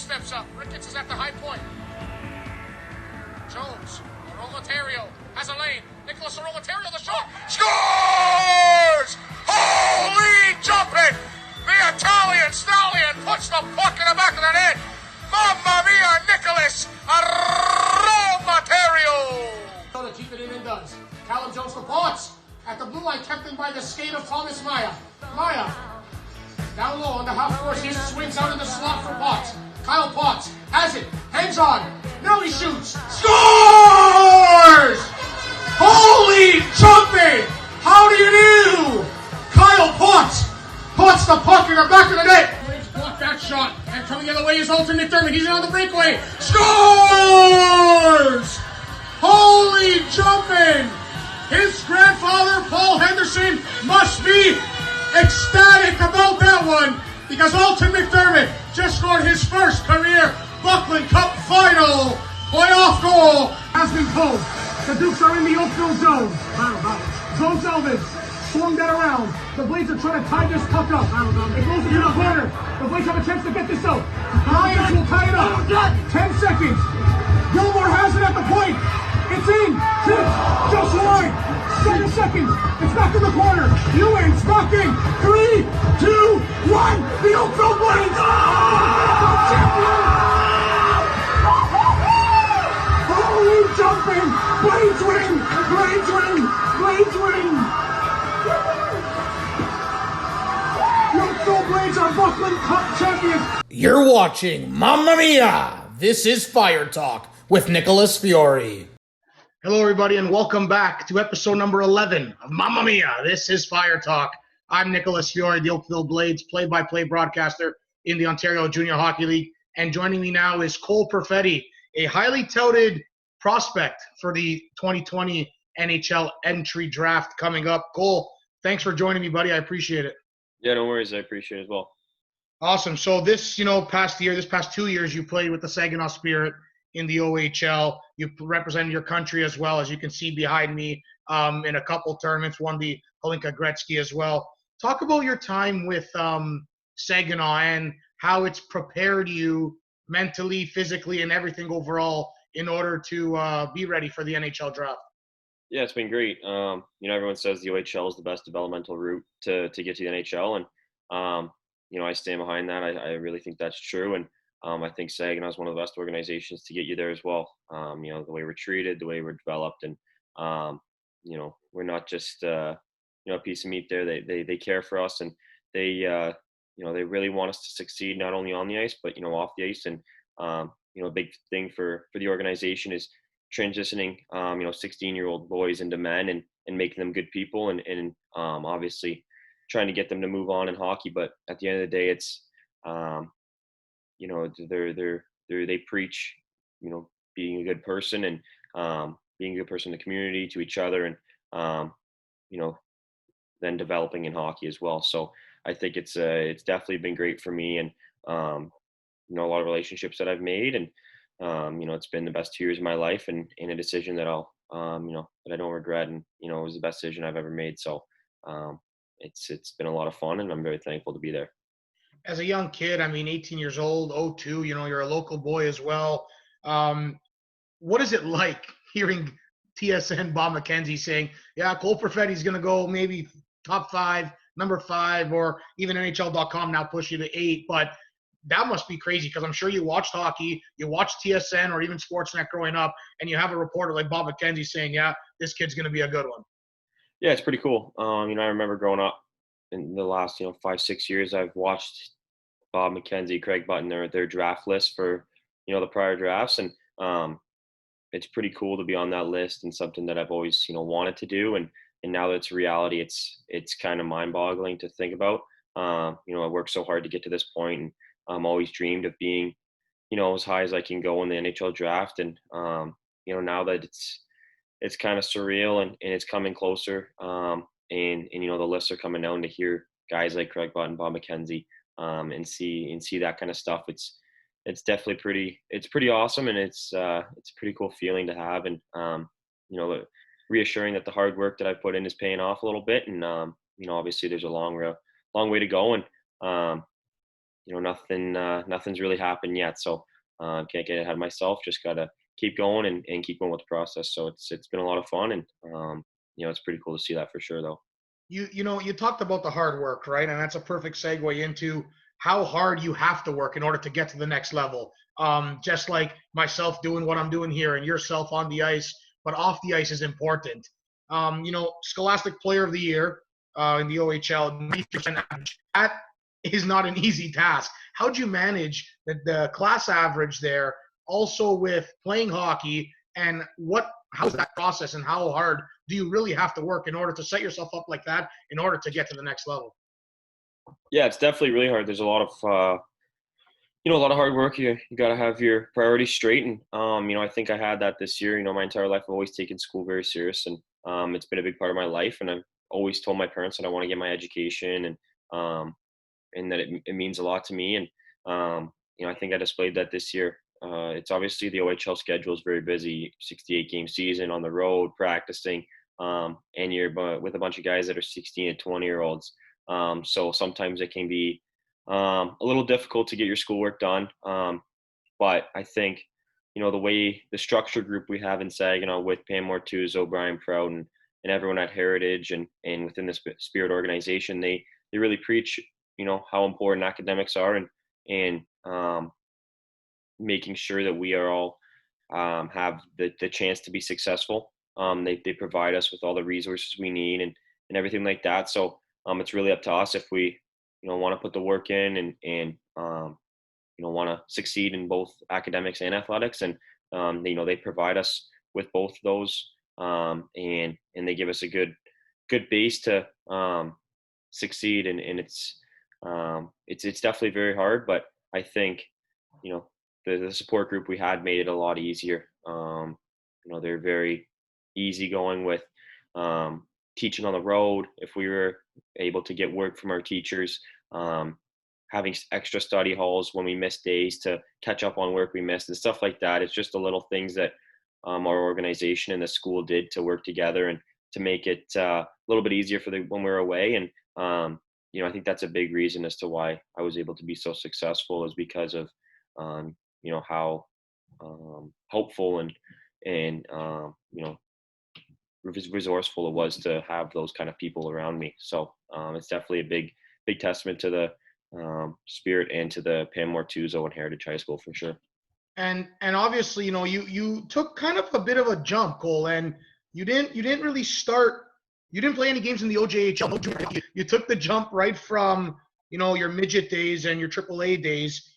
steps up. Ricketts is at the high point. Jones. Aromaterio has a lane. Nicholas Aromaterio, the shot. Scores! Holy jumping! The Italian stallion puts the puck in the back of the net. Mamma mia, Nicholas Aromaterio! So to keep it in and does. Callum Jones for Potts. At the blue line, kept in by the skate of Thomas Maya. Maya. Down low on the half course, he swings out in the slot for Potts. Kyle Potts has it, hands on, now he shoots, scores! Holy jumping! How do you do? Kyle Potts puts the puck in the back of the net. Blades block that shot, and coming the other way is Alton McDermott. He's in on the breakaway, scores! Holy jumping! His grandfather, Paul Henderson, must be ecstatic about that one because Alton McDermott just scored his first career Buckland Cup final playoff goal. Has been pulled. The Dukes are in the Oakville zone. Zone salvage. Swung that around. The Blades are trying to tie this puck up. It goes into the corner. The Blades have a chance to get this out. Lions will tie it up. 10 seconds. Gilmore has it at the point. It's in. Tips. Just wide. 7 seconds. It's back in the corner. Ewing's back in. 3, 2, 1. The Oakville Blades. Holy jumping. Blades win. Blades win. Blades win. The Oakville Blades are Buckland Cup champions. You're watching Mamma Mia! This is Fire Talk with Nicholas Fiore. Hello, everybody, and welcome back to episode number 11 of Mamma Mia. This is Fire Talk. I'm Nicholas Fiore, the Oakville Blades play-by-play broadcaster in the Ontario Junior Hockey League. And joining me now is Cole Perfetti, a highly touted prospect for the 2020 NHL Entry Draft coming up. Cole, thanks for joining me, buddy. I appreciate it. Yeah, no worries. I appreciate it as well. Awesome. So this past 2 years, you played with the Saginaw Spirit in the OHL. You represented your country as well, as you can see behind me, in a couple tournaments, won the Hlinka Gretzky as well. Talk about your time with Saginaw and how it's prepared you mentally, physically, and everything overall in order to be ready for the NHL draft. Yeah, it's been great. Everyone says the OHL is the best developmental route to get to the NHL, and I stand behind that. I really think that's true, and I think Saginaw is one of the best organizations to get you there as well. The way we're treated, the way we're developed, and we're not just a piece of meat there. They care for us, and they really want us to succeed not only on the ice but off the ice. And a big thing for the organization is transitioning 16-year-old boys into men and making them good people, and obviously trying to get them to move on in hockey. But at the end of the day, it's they preach, being a good person and being a good person in the community, to each other, and then developing in hockey as well. So I think it's definitely been great for me, and a lot of relationships that I've made, and it's been the best 2 years of my life, and in a decision that I'll that I don't regret, and it was the best decision I've ever made. So it's been a lot of fun, and I'm very thankful to be there. As a young kid, 18 years old, 02, you're a local boy as well. What is it like hearing TSN Bob McKenzie saying, yeah, Cole Perfetti's going to go maybe top 5, number 5, or even NHL.com now push you to 8, but that must be crazy because I'm sure you watched hockey, you watched TSN or even Sportsnet growing up, and you have a reporter like Bob McKenzie saying, yeah, this kid's going to be a good one. Yeah, it's pretty cool. I remember growing up in the last 5-6 years, I've watched Bob McKenzie, Craig Button, their draft list for the prior drafts, and it's pretty cool to be on that list, and something that I've always wanted to do, and now that it's reality, it's kind of mind-boggling to think about. I worked so hard to get to this point, and I'm always dreamed of being as high as I can go in the NHL draft, and now that it's kind of surreal, and it's coming closer, and the lists are coming down, to hear guys like Craig Button, Bob McKenzie, and see that kind of stuff. It's definitely pretty awesome, and it's a pretty cool feeling to have, and reassuring that the hard work that I put in is paying off a little bit, and obviously there's a long way to go, and nothing's really happened yet. So can't get ahead of myself. Just gotta keep going and keep going with the process. So it's been a lot of fun, and it's pretty cool to see that for sure, though. You talked about the hard work, right? And that's a perfect segue into how hard you have to work in order to get to the next level. Just like myself doing what I'm doing here and yourself on the ice, but off the ice is important. Scholastic Player of the Year in the OHL, 90% average. That is not an easy task. How'd you manage the class average there, also with playing hockey, and how's that process and how hard do you really have to work in order to set yourself up like that in order to get to the next level? Yeah, it's definitely really hard. There's a lot of a lot of hard work. You got to have your priorities straight, and I think I had that this year. My entire life I've always taken school very serious, and it's been a big part of my life. And I've always told my parents that I want to get my education, and that it means a lot to me. And I think I displayed that this year. It's obviously the OHL schedule is very busy, 68 game season on the road, practicing, and you're with a bunch of guys that are 16 and 20-year-olds. So sometimes it can be a little difficult to get your schoolwork done. But I think, the structure group we have in Saginaw with Pam Mortuzzo, Brian Proud, and everyone at Heritage and within the Spirit organization, they really preach, how important academics are, and making sure that we are all have the chance to be successful. They provide us with all the resources we need and everything like that. So it's really up to us if we want to put the work in and want to succeed in both academics and athletics. And they provide us with both of those, and they give us a good base to succeed. And it's definitely very hard, but I think the support group we had made it a lot easier. They're very easygoing with teaching on the road. If we were able to get work from our teachers, having extra study halls when we missed days to catch up on work we missed and stuff like that. It's just the little things that our organization and the school did to work together and to make it a little bit easier for when we were away. And I think that's a big reason as to why I was able to be so successful, is because of how helpful and resourceful it was to have those kind of people around me. So it's definitely a big testament to the Spirit and to the Pam Mortuzzo and Heritage High School for sure. And obviously, you took kind of a bit of a jump, Cole, and you didn't really start. You didn't play any games in the OJHL. You took the jump right from your midget days and your AAA days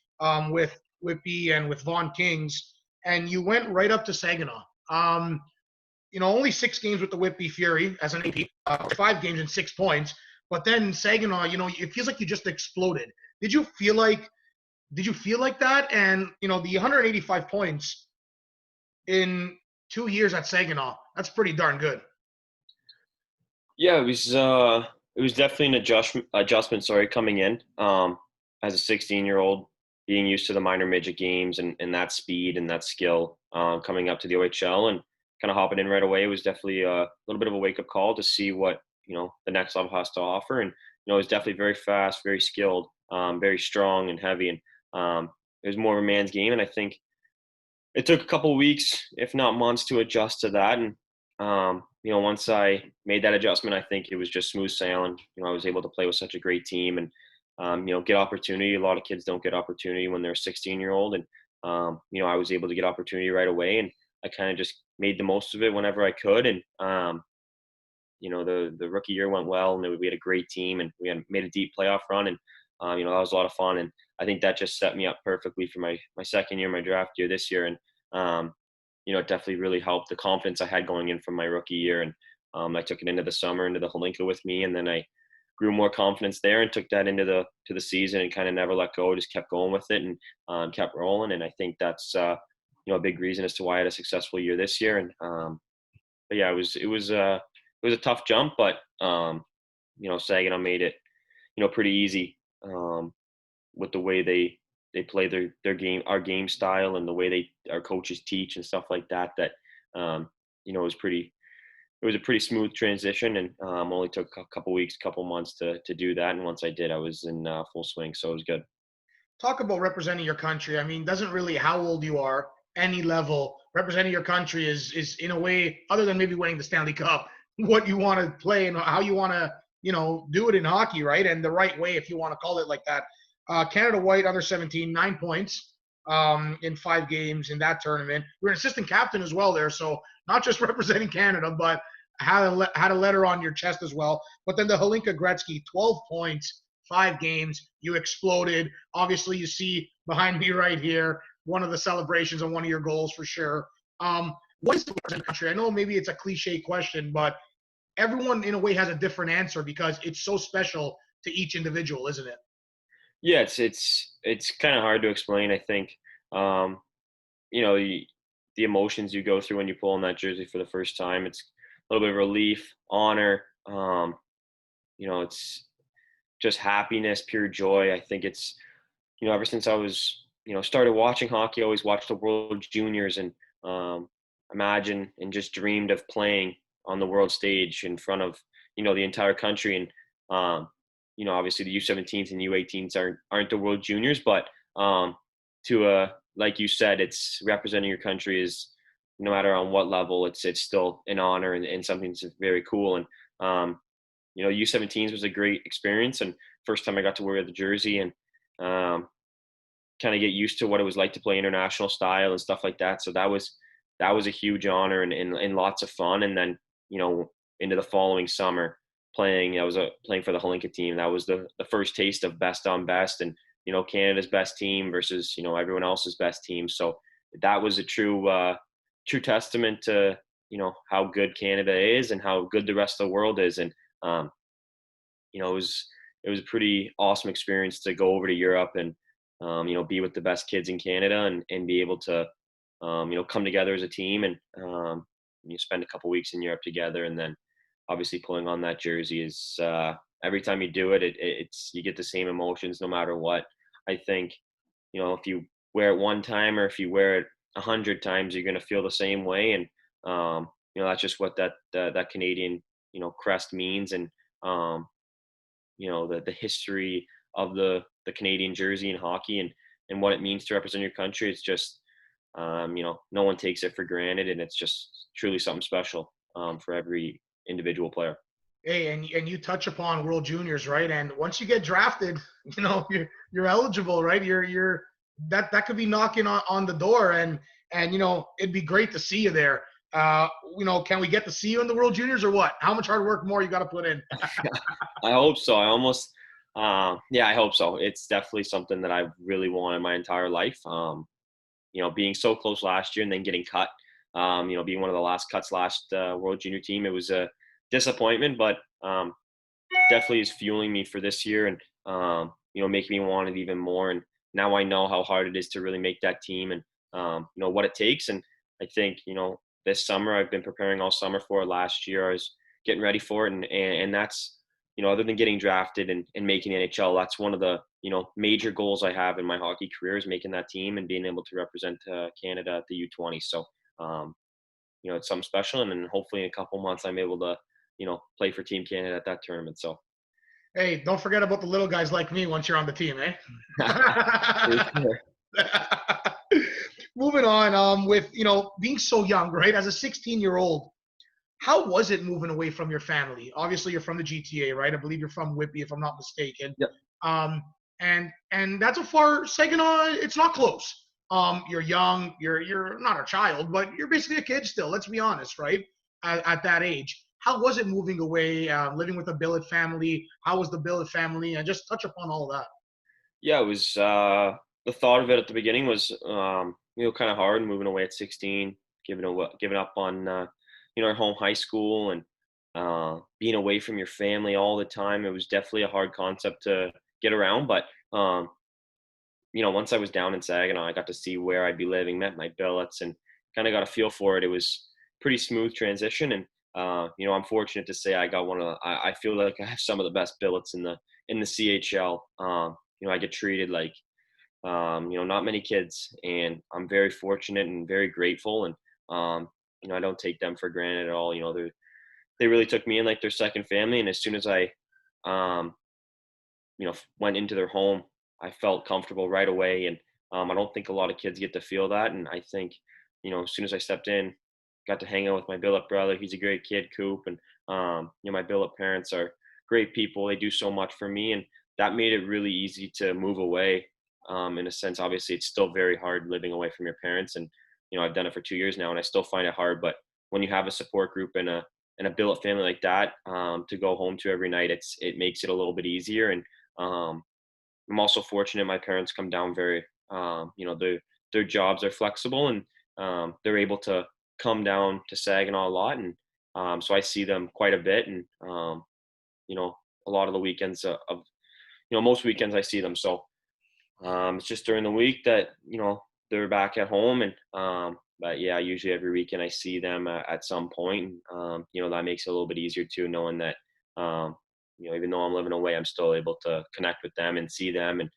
with Whitby and with Vaughan Kings, and you went right up to Saginaw. Only 6 games with the Whitby Fury as an AP, 5 games and 6 points. But then Saginaw, it feels like you just exploded. Did you feel like that? And the 185 points in 2 years at Saginaw, that's pretty darn good. Yeah, it was definitely an adjustment. Sorry, coming in as a 16-year-old, being used to the minor midget games and that speed and that skill, coming up to the OHL and kind of hopping in right away. It was definitely a little bit of a wake-up call to see what the next level has to offer. And it was definitely very fast, very skilled, very strong and heavy, and it was more of a man's game. And I think it took a couple of weeks, if not months, to adjust to that. And once I made that adjustment, I think it was just smooth sailing. I was able to play with such a great team and get opportunity. A lot of kids don't get opportunity when they're a 16-year-old, and I was able to get opportunity right away, and I kind of just made the most of it whenever I could. And the rookie year went well, and we had a great team, and we had made a deep playoff run, and that was a lot of fun. And I think that just set me up perfectly for my second year, my draft year this year. And it definitely really helped the confidence I had going in from my rookie year. And I took it into the summer, into the Hlinka with me, and then I grew more confidence there and took that into the season and kind of never let go. Just kept going with it and kept rolling. And I think that's a big reason as to why I had a successful year this year. And but yeah, it was a tough jump, but Saginaw made it pretty easy with the way they play their game, our game style, and the way our coaches teach and stuff like that. That it was a pretty smooth transition, and only took a couple weeks, couple months to do that. And once I did, I was in full swing, so it was good. talk about representing your country. I mean, doesn't really how old you are, any level, representing your country is in a way, other than maybe winning the Stanley Cup, what you want to play and how you want to, do it in hockey, right? And the right way, if you want to call it like that. Canada White under 17, 9 points in 5 games in that tournament. You're an assistant captain as well there, so not just representing Canada, but had a letter on your chest as well. But then the Hlinka Gretzky, 12 points, 5 games. You exploded. Obviously, you see behind me right here one of the celebrations on one of your goals for sure. What is the representing country? I know maybe it's a cliche question, but everyone in a way has a different answer because it's so special to each individual, isn't it? Yeah, it's kind of hard to explain. I think, you know, the emotions you go through when you pull on that jersey for the first time. It's a little bit of relief, honor. It's just happiness, pure joy. I think it's, ever since I was, started watching hockey, I always watched the World Juniors and imagine and just dreamed of playing on the world stage in front of, the entire country. And, obviously the U17s and U18s aren't the World Juniors, but like you said, it's representing your country is no matter on what level, it's still an honor and something that's very cool. And, U17s was a great experience and first time I got to wear the jersey and kind of get used to what it was like to play international style and stuff like that. So that was a huge honor and lots of fun. And then, into the following summer playing for the Hlinka team. That was the first taste of best on best and, Canada's best team versus, everyone else's best team. So that was a true testament to, how good Canada is and how good the rest of the world is. And, it was a pretty awesome experience to go over to Europe and, be with the best kids in Canada and be able to, come together as a team and you spend a couple weeks in Europe together. And then obviously pulling on that jersey is every time you do it, it's you get the same emotions no matter what. I think, if you wear it one time or if you wear it 100 times, you're going to feel the same way. And, that's just what that Canadian, crest means. And, the history of the Canadian jersey in hockey and what it means to represent your country. It's just, no one takes it for granted, and it's just truly something special for every individual player. Hey, and you touch upon World Juniors, right? And once you get drafted, you're eligible, right? You're that could be knocking on the door, and it'd be great to see you there. Can we get to see you in the World Juniors or what? How much hard work more you got to put in? I hope so. I hope so. It's definitely something that I've really wanted my entire life. Being so close last year and then getting cut, being one of the last cuts last World Junior team, it was a disappointment, but definitely is fueling me for this year and, making me want it even more. And now I know how hard it is to really make that team and, what it takes. And I think, this summer I've been preparing all summer for it. Last year I was getting ready for it. And that's, other than getting drafted and making NHL, that's one of the, major goals I have in my hockey career is making that team and being able to represent Canada at the U20. So, it's something special. And then hopefully in a couple months I'm able to, play for Team Canada at that tournament. So, hey, don't forget about the little guys like me once you're on the team, eh? Moving on, with being so young, right? As a 16-year-old, how was it moving away from your family? Obviously, you're from the GTA, right? I believe you're from Whitby, if I'm not mistaken. Yep. And that's a far Saginaw. It's not close. You're young. You're not a child, but you're basically a kid still. Let's be honest, right? At that age, how was it moving away, living with a billet family? How was the billet family? And just touch upon all of that. Yeah, it was the thought of it at the beginning was kind of hard moving away at 16, giving up on our home high school and being away from your family all the time. It was definitely a hard concept to get around, but once I was down in Saginaw, I got to see where I'd be living, met my billets, and kind of got a feel for it. It was pretty smooth transition, and I'm fortunate to say I got I feel like I have some of the best billets in the CHL. I get treated like not many kids, and I'm very fortunate and very grateful, and I don't take them for granted at all. They really took me in like their second family, and as soon as I went into their home, I felt comfortable right away, and I don't think a lot of kids get to feel that. And I think, as soon as I stepped in, got to hang out with my billet brother. He's a great kid, Coop, and my billet parents are great people. They do so much for me, and that made it really easy to move away. In a sense, obviously, it's still very hard living away from your parents, and I've done it for 2 years now, and I still find it hard. But when you have a support group and a billet family like that to go home to every night, it makes it a little bit easier. And I'm also fortunate my parents come down very, their jobs are flexible, and they're able to come down to Saginaw a lot, and so I see them quite a bit, and a lot of the weekends most weekends I see them. So it's just during the week that they're back at home, and but yeah, usually every weekend I see them at some point. That makes it a little bit easier too, knowing that even though I'm living away, I'm still able to connect with them and see them, and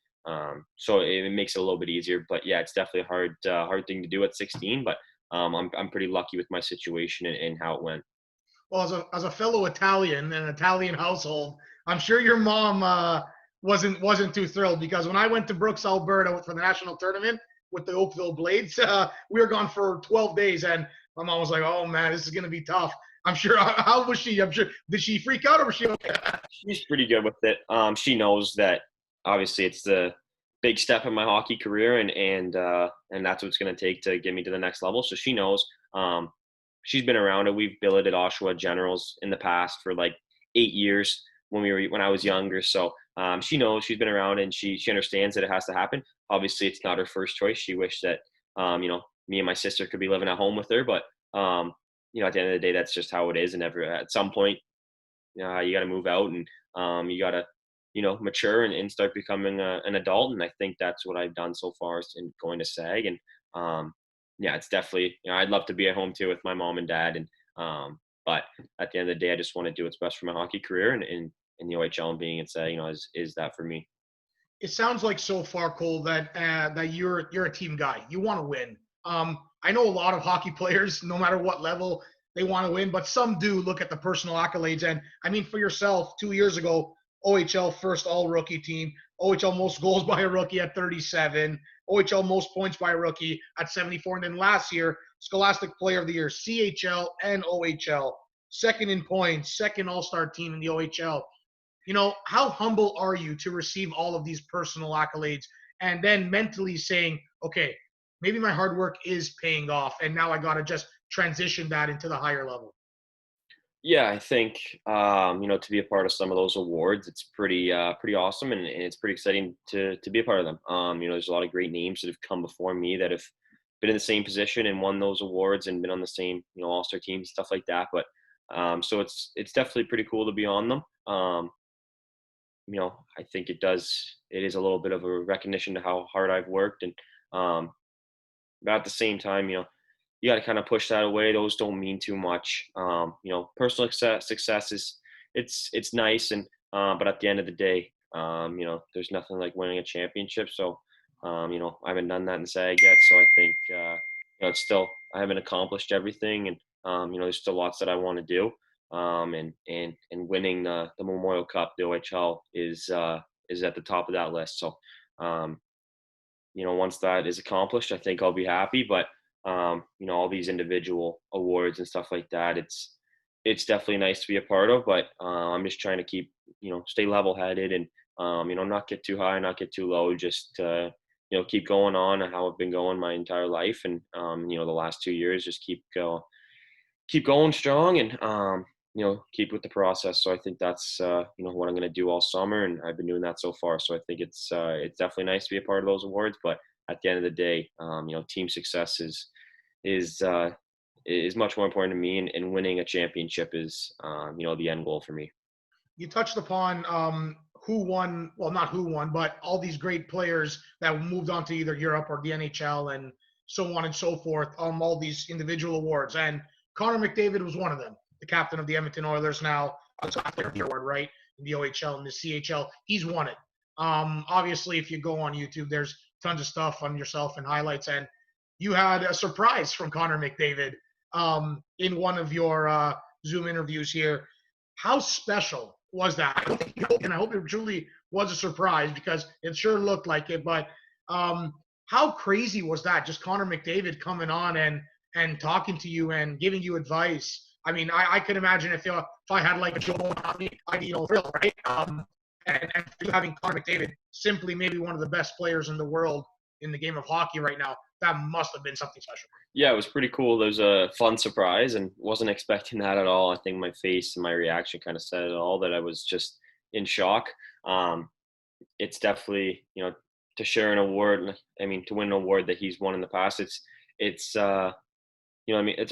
so it makes it a little bit easier. But yeah, it's definitely a hard thing to do at 16. But I'm pretty lucky with my situation and how it went. Well, as a fellow Italian in an Italian household, I'm sure your mom wasn't too thrilled, because when I went to Brooks, Alberta for the national tournament with the Oakville Blades, we were gone for 12 days, and my mom was like, "Oh man, this is going to be tough." I'm sure. How was she? I'm sure. Did she freak out, or was she okay? She's pretty good with it. She knows that obviously it's the big step in my hockey career, and that's what it's going to take to get me to the next level. So she knows. She's been around it. We've billeted Oshawa Generals in the past for like 8 years when I was younger. So she knows, she's been around, and she understands that it has to happen. Obviously, it's not her first choice. She wished that me and my sister could be living at home with her, but at the end of the day, that's just how it is. And at some point, you got to move out, and you got to mature and start becoming an adult. And I think that's what I've done so far in going to SAG. And yeah, it's definitely, I'd love to be at home too with my mom and dad. And but at the end of the day, I just want to do what's best for my hockey career, and in the OHL and being in SAG, is that for me. It sounds like so far, Cole, that you're a team guy. You want to win. I know a lot of hockey players, no matter what level, they want to win, but some do look at the personal accolades. And I mean, for yourself, 2 years ago, OHL first all rookie team, OHL most goals by a rookie at 37, OHL most points by a rookie at 74, and then last year, Scholastic Player of the Year, CHL and OHL, second in points, second all-star team in the OHL. How humble are you to receive all of these personal accolades, and then mentally saying, okay, maybe my hard work is paying off, and now I got to just transition that into the higher level? Yeah, I think to be a part of some of those awards, it's pretty awesome, and it's pretty exciting to be a part of them. There's a lot of great names that have come before me that have been in the same position and won those awards and been on the same all-star teams, stuff like that. But so it's definitely pretty cool to be on them. I think it is a little bit of a recognition to how hard I've worked, and but at the same time, you got to kind of push that away. Those don't mean too much. Personal success is it's nice, and but at the end of the day, there's nothing like winning a championship. So, I haven't done that in SAG yet. So I think it's still, I haven't accomplished everything, and there's still lots that I want to do. And winning the Memorial Cup, the OHL, is at the top of that list. So, once that is accomplished, I think I'll be happy. But all these individual awards and stuff like that, it's definitely nice to be a part of. But I'm just trying to keep, stay level-headed, and not get too high, not get too low. Just keep going on how I've been going my entire life, and the last 2 years, just keep going strong, and keep with the process. So I think that's what I'm going to do all summer, and I've been doing that so far. So I think it's definitely nice to be a part of those awards. But at the end of the day, team success is much more important to me, and winning a championship is the end goal for me. You touched upon who won, well, not who won, but all these great players that moved on to either Europe or the NHL and so on and so forth, all these individual awards. And Connor McDavid was one of them, the captain of the Edmonton Oilers now, player of the award, right, in the OHL and the CHL. He's won it. Obviously, if you go on YouTube, there's tons of stuff on yourself and highlights. And you had a surprise from Connor McDavid in one of your Zoom interviews here. How special was that? I don't think and I hope it truly was a surprise because it sure looked like it. But how crazy was that? Just Connor McDavid coming on and talking to you and giving you advice. I mean, I could imagine if I had like a Joe Bonambi, I'd be thrilled, right? And having Connor McDavid, simply maybe one of the best players in the world in the game of hockey right now, that must have been something special. Yeah, it was pretty cool. It was a fun surprise and wasn't expecting that at all. I think my face and my reaction kind of said it all, that I was just in shock. It's definitely, to share an award, I mean, to win an award that he's won in the past, it's it's a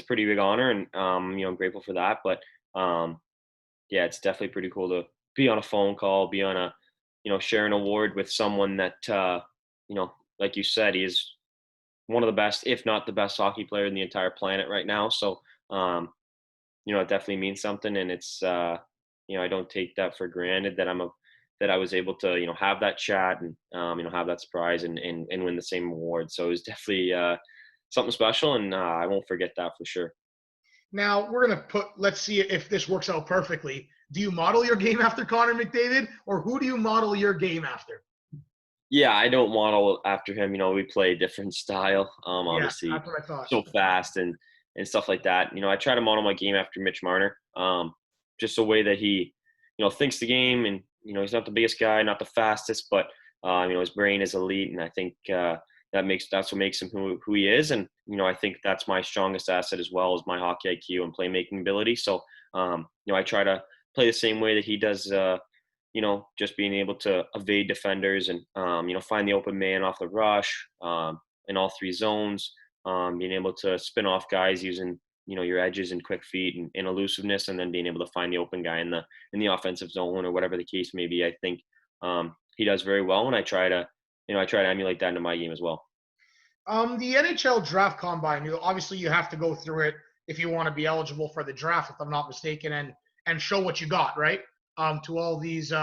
pretty big honor, and I'm grateful for that. But yeah, it's definitely pretty cool to be on a phone call, be on share an award with someone that, like you said, he is one of the best, if not the best hockey player in the entire planet right now. So, it definitely means something, and it's, I don't take that for granted that that I was able to, have that chat and, have that surprise and win the same award. So it was definitely something special, and I won't forget that for sure. Now we're going to let's see if this works out perfectly. Do you model your game after Connor McDavid, or who do you model your game after? Yeah, I don't model after him. We play a different style. Obviously, that's what I thought. So fast and stuff like that. I try to model my game after Mitch Marner. Just the way that he, thinks the game, and he's not the biggest guy, not the fastest, but his brain is elite, and I think that's what makes him who he is. And I think that's my strongest asset as well, as my hockey IQ and playmaking ability. So I try to play the same way that he does. Just being able to evade defenders and, find the open man off the rush in all three zones, being able to spin off guys using, your edges and quick feet and elusiveness, and then being able to find the open guy in the offensive zone or whatever the case may be. I think he does very well, and I try to emulate that into my game as well. The NHL Draft Combine, obviously you have to go through it if you want to be eligible for the draft, if I'm not mistaken, and show what you got, right? To all these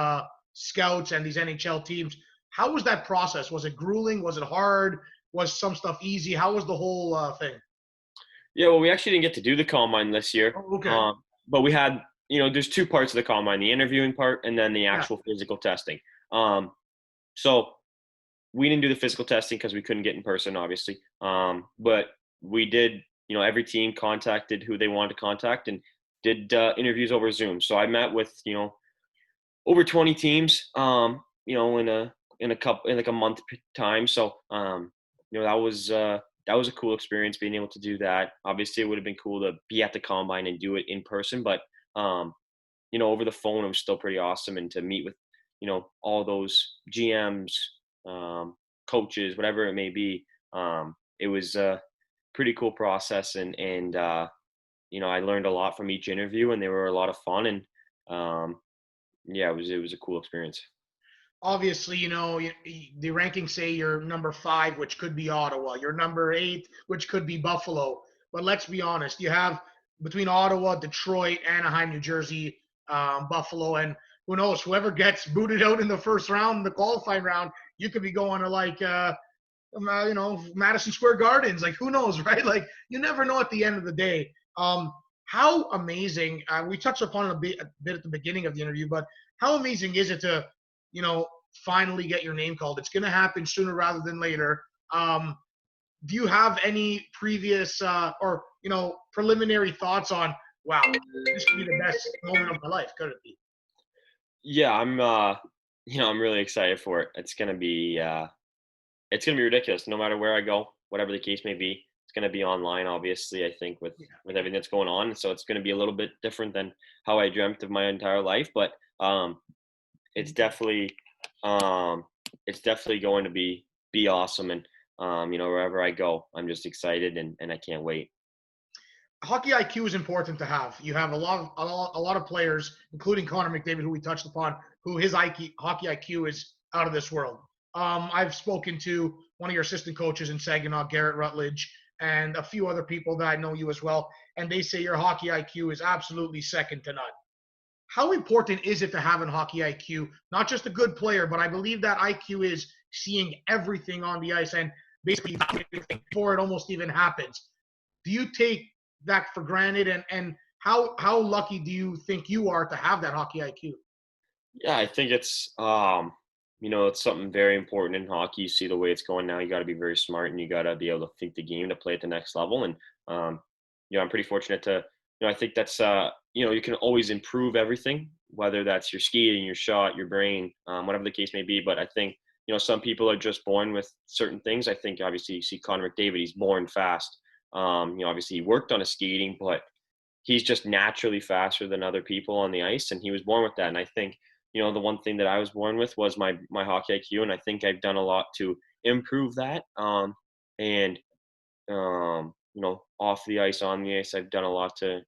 scouts and these NHL teams. How was that process? Was it grueling? Was it hard? Was some stuff easy? How was the whole thing? Yeah, well, we actually didn't get to do the combine this year. Oh, okay. But we had, there's two parts of the combine, the interviewing part and then the actual physical testing. So we didn't do the physical testing because we couldn't get in person, obviously. But we did, every team contacted who they wanted to contact and did interviews over Zoom. So I met with, over 20 teams, in a month time. So, that was a cool experience being able to do that. Obviously it would have been cool to be at the combine and do it in person, but, over the phone, it was still pretty awesome. And to meet with, all those GMs, coaches, whatever it may be, it was a pretty cool process. And I learned a lot from each interview, and they were a lot of fun. And, it was a cool experience. Obviously, the rankings say you're number 5, which could be Ottawa. You're number 8, which could be Buffalo. But let's be honest, you have between Ottawa, Detroit, Anaheim, New Jersey, Buffalo, and who knows, whoever gets booted out in the first round, the qualifying round, you could be going to Madison Square Gardens. Like, who knows, right? Like, you never know at the end of the day. How amazing, we touched upon it a bit at the beginning of the interview, but how amazing is it to, finally get your name called? It's going to happen sooner rather than later. Do you have any previous or preliminary thoughts on, wow, this could be the best moment of my life? Could it be? Yeah, I'm really excited for it. It's going to be ridiculous. No matter where I go, whatever the case may be, it's going to be online, obviously, I think, with everything that's going on. So it's going to be a little bit different than how I dreamt of my entire life. But it's definitely going to be awesome. And, wherever I go, I'm just excited and I can't wait. Hockey IQ is important to have. You have a lot of players, including Connor McDavid, who we touched upon, who his hockey IQ is out of this world. I've spoken to one of your assistant coaches in Saginaw, Garrett Rutledge, and a few other people that I know you as well, and they say your hockey IQ is absolutely second to none. How important is it to have a hockey IQ? Not just a good player, but I believe that IQ is seeing everything on the ice and basically before it almost even happens. Do you take that for granted? And how lucky do you think you are to have that hockey IQ? Yeah, I think it's it's something very important in hockey. You see the way it's going now. You got to be very smart, and you got to be able to think the game to play at the next level. And um, I'm pretty fortunate to, I think that's you can always improve everything, whether that's your skating, your shot, your brain, whatever the case may be. But I think some people are just born with certain things. I think obviously you see Connor McDavid, he's born fast. Obviously he worked on his skating, but he's just naturally faster than other people on the ice, and he was born with that. And I think the one thing that I was born with was my hockey IQ, and I think I've done a lot to improve that. And off the ice, on the ice, I've done a lot to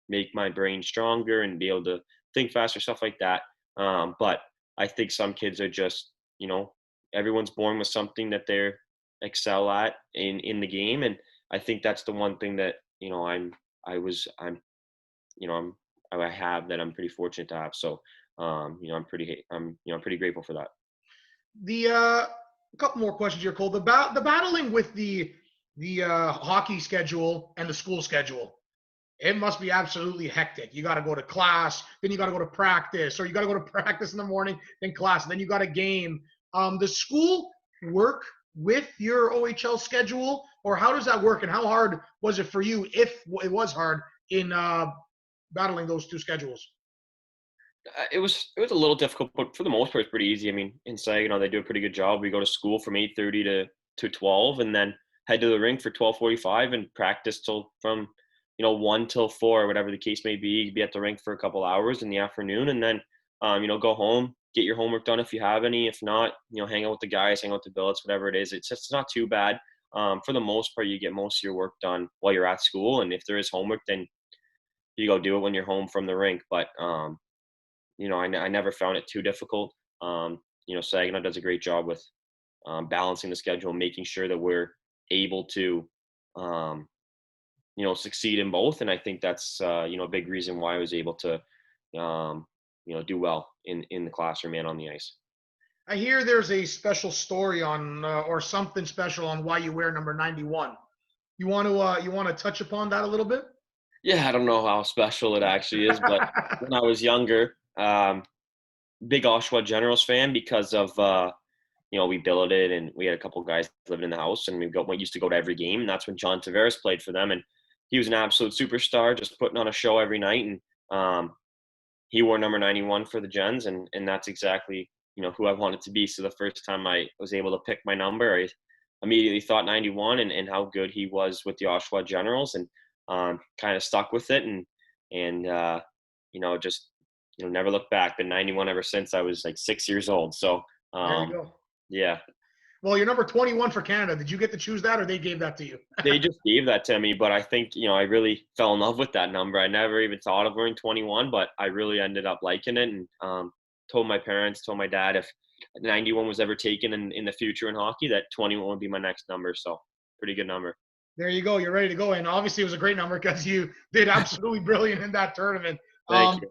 make my brain stronger and be able to think faster, stuff like that. But I think some kids are just everyone's born with something that they're excel at in the game, and I think that's the one thing that I was I'm you know I have that I'm pretty fortunate to have. So I'm pretty grateful for that. The a couple more questions here, Cole. The battling with the hockey schedule and the school schedule. It must be absolutely hectic. You got to go to class, then you got to go to practice, or you got to go to practice in the morning, then class, and then you got a game. Does school work with your OHL schedule, or how does that work? And how hard was it for you, if it was hard, in battling those two schedules? It was a little difficult, but for the most part, it's pretty easy. I mean, in Saginaw, they do a pretty good job. We go to school from 8:30 to 12, and then head to the rink for 12:45 and practice till from 1 till 4, whatever the case may be. Be at the rink for a couple hours in the afternoon, and then go home, get your homework done if you have any. If not, hang out with the guys, hang out with the billets, whatever it is. It's not too bad. For the most part, you get most of your work done while you're at school, and if there is homework, then you go do it when you're home from the rink. But I never found it too difficult. Saginaw does a great job with balancing the schedule, making sure that we're able to, succeed in both. And I think that's, a big reason why I was able to, do well in the classroom and on the ice. I hear there's a special story on, or something special on why you wear number 91. You want to touch upon that a little bit? Yeah, I don't know how special it actually is, but when I was younger, big Oshawa Generals fan because of we billeted and we had a couple guys living in the house, and we used to go to every game, and that's when John Tavares played for them, and he was an absolute superstar, just putting on a show every night, and he wore number 91 for the Gens, and that's exactly who I wanted to be. So the first time I was able to pick my number, I immediately thought 91 and how good he was with the Oshawa Generals, and kind of stuck with it, and just never looked back. Been 91 ever since I was like 6 years old. So There you go. yeah, Well, you're number 21 for Canada. Did you get to choose that, or they gave that to you? they just gave that to me, but I think I really fell in love with that number. I never even thought of wearing 21, but I really ended up liking it, and told my parents, told my dad, if 91 was ever taken in the future in hockey, that 21 would be my next number. So pretty good number. There you go. You're ready to go. And obviously, it was a great number because you did absolutely brilliant in that tournament. Thank you.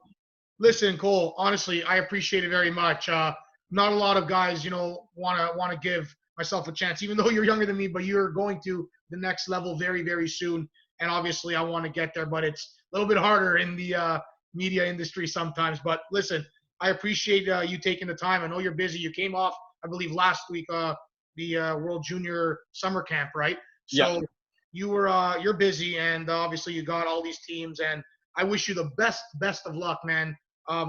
Listen, Cole, honestly, I appreciate it very much. Not a lot of guys, want to give myself a chance, even though you're younger than me, but you're going to the next level very, very soon. And obviously, I want to get there, but it's a little bit harder in the media industry sometimes. But listen, I appreciate you taking the time. I know you're busy. You came off, I believe, last week, the World Junior Summer Camp, right? So Yeah. you're busy, and obviously you got all these teams, and I wish you the best of luck, man.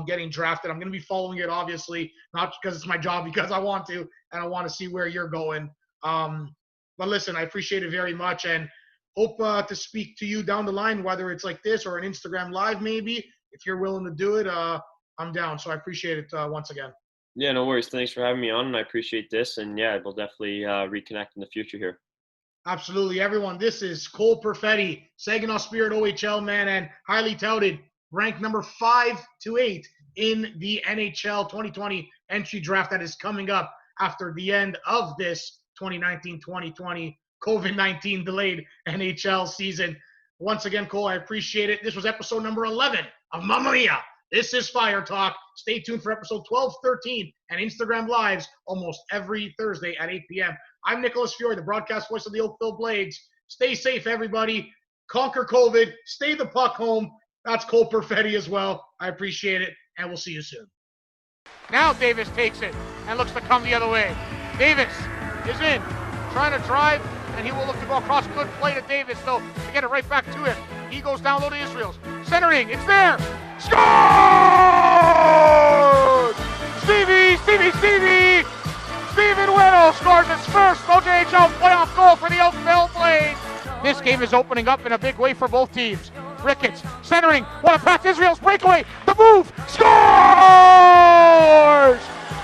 Getting drafted. I'm going to be following it, obviously, not because it's my job, because I want to, and I want to see where you're going. But listen, I appreciate it very much, and hope to speak to you down the line, whether it's like this or an Instagram Live, maybe. If you're willing to do it, I'm down. So I appreciate it once again. Yeah, no worries. Thanks for having me on, and I appreciate this. And yeah, we'll definitely reconnect in the future here. Absolutely, everyone. This is Cole Perfetti, Saginaw Spirit OHL man, and highly touted, ranked number 5 to 8 in the NHL 2020 entry draft that is coming up after the end of this 2019-2020 COVID-19 delayed NHL season. Once again, Cole, I appreciate it. This was episode number 11 of Mamma Mia. This is Fire Talk. Stay tuned for episode 12, 13, and Instagram Lives almost every Thursday at 8 p.m. I'm Nicholas Fiore, the broadcast voice of the Oakville Blades. Stay safe, everybody. Conquer COVID. Stay the puck home. That's Cole Perfetti as well. I appreciate it, and we'll see you soon. Now Davis takes it and looks to come the other way. Davis is in, trying to drive, and he will look to go across. Good play to Davis, though, to get it right back to him. He goes down low to Israels. Centering, it's there! Score! Stevie! Steven Whittle scores his first OHL playoff goal for the Oakville Blades. This game is opening up in a big way for both teams. Ricketts centering, what a pass, Israel's breakaway, the move, scores!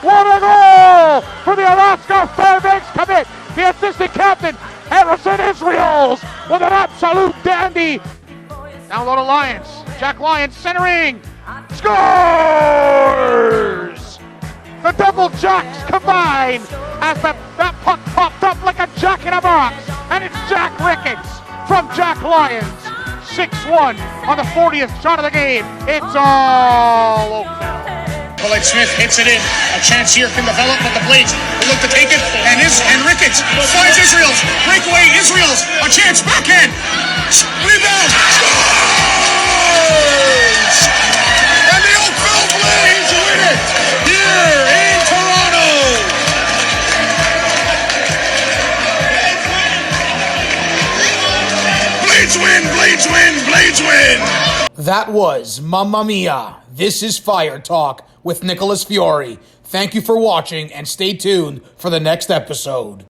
What a goal for the Alaska Fairbanks commit, the assistant captain, Harrison Israels, with an absolute dandy. Down low to Lyons, Jack Lyons centering, scores! The double jacks combine as that puck popped up like a jack in a box, and it's Jack Ricketts from Jack Lyons. 6-1 on the 40th shot of the game. It's all Oakville. Colette Smith hits it in. A chance here can develop, but the Blades will look to take it. And Ricketts finds Israels. Breakaway, Israels. A chance, backhand. Rebound. Scores! And the Oakville Blades win it here in Toronto. Blades win, Blades win, Blades win. That was Mamma Mia! This is Fire Talk with Nicholas Fiore. Thank you for watching and stay tuned for the next episode.